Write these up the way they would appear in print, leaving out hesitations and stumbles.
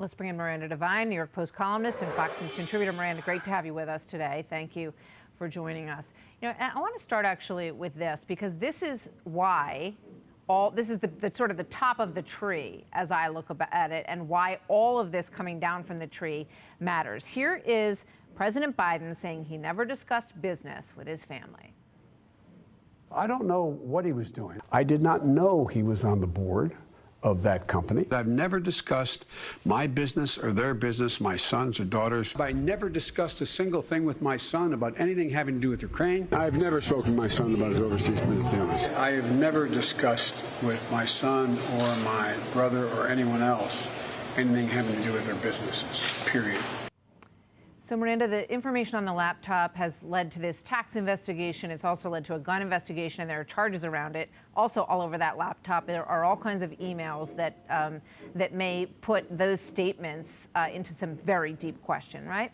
Let's bring in Miranda Devine, New York Post columnist and Fox News contributor. Miranda, great to have you with us today. Thank you for joining us. You know, I want to start actually with this, because this is why this is the sort of the top of the tree as I look at it, and why all of this coming down from the tree matters. Here is President Biden saying he never discussed business with his family. I don't know what he was doing. I did not know he was on the board of that company. I've never discussed my business or their business, my sons or daughters. I never discussed a single thing with my son about anything having to do with Ukraine. I've never spoken to my son about his overseas business dealings. I have never discussed with my son or my brother or anyone else anything having to do with their businesses, period. So, Miranda, the information on the laptop has led to this tax investigation. It's also led to a gun investigation, and there are charges around it. Also, all over that laptop, there are all kinds of emails that that may put those statements into some very deep question, right?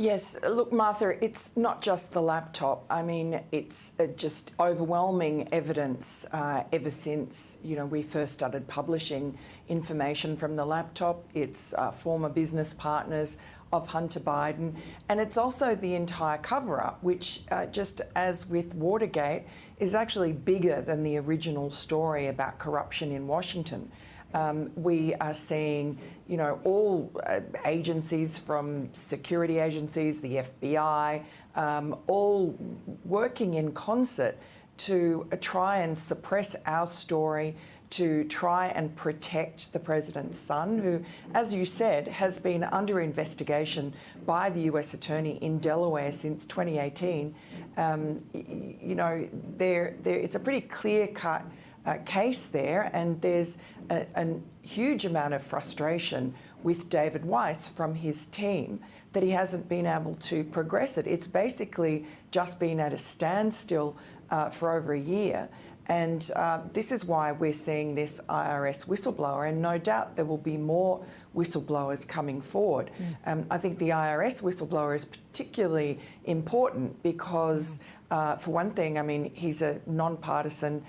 Yes. Look, Martha, it's not just the laptop. I mean, it's just overwhelming evidence ever since, we first started publishing information from the laptop. It's former business partners of Hunter Biden. And it's also the entire cover-up, which, just as with Watergate, is actually bigger than the original story about corruption in Washington. We are seeing, all agencies, from security agencies, the FBI, all working in concert to try and suppress our story, to try and protect the president's son, who, as you said, has been under investigation by the US Attorney in Delaware since 2018. It's a pretty clear-cut case there, and there's a huge amount of frustration with David Weiss from his team that he hasn't been able to progress it. It's basically just been at a standstill for over a year. And this is why we're seeing this IRS whistleblower, and no doubt there will be more whistleblowers coming forward. I think the IRS whistleblower is particularly important because, for one thing, I mean, he's a nonpartisan,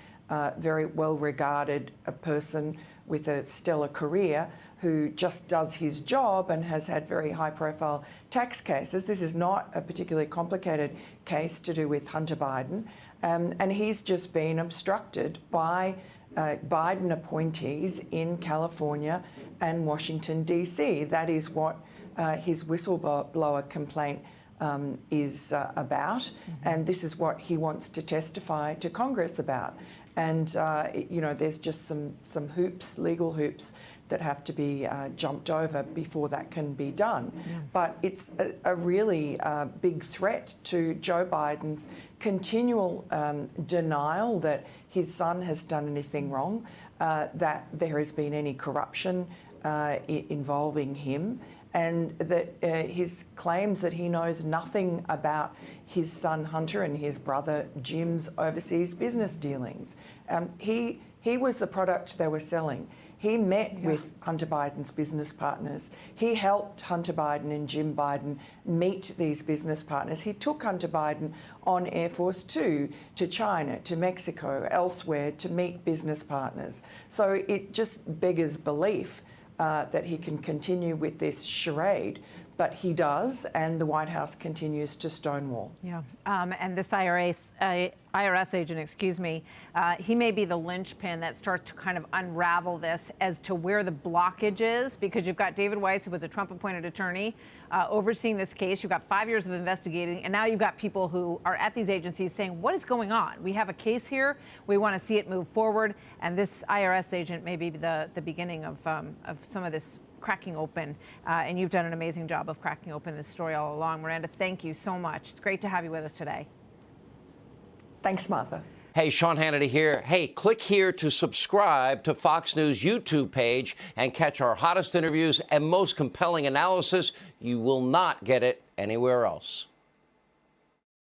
very well-regarded person with a stellar career who just does his job and has had very high-profile tax cases. This is not a particularly complicated case to do with Hunter Biden. And he's just been obstructed by Biden appointees in California and Washington, D.C. That is what his whistleblower complaint is about. And this is what he wants to testify to Congress about. And, there's just some hoops, legal hoops, that have to be jumped over before that can be done. But it's a really big threat to Joe Biden's continual denial that his son has done anything wrong, that there has been any corruption involving him, and that his claims that he knows nothing about his son Hunter and his brother Jim's overseas business dealings. He was the product they were selling. He met with Hunter Biden's business partners. He helped Hunter Biden and Jim Biden meet these business partners. He took Hunter Biden on Air Force Two to China, to Mexico, elsewhere to meet business partners. So it just beggars belief that he can continue with this charade, but he does, and the White House continues to stonewall. Yeah, and this IRS agent, he may be the linchpin that starts to kind of unravel this as to where the blockage is, because you've got David Weiss, who was a Trump-appointed attorney, overseeing this case. You've got 5 years of investigating, and now you've got people who are at these agencies saying, what is going on? We have a case here. We want to see it move forward, and this IRS agent may be the beginning of some of this cracking open, and you've done an amazing job of cracking open this story all along. Miranda, thank you so much. It's great to have you with us today. Thanks, Martha. Hey, Sean Hannity here. Hey, click here to subscribe to Fox News YouTube page and catch our hottest interviews and most compelling analysis. You will not get it anywhere else.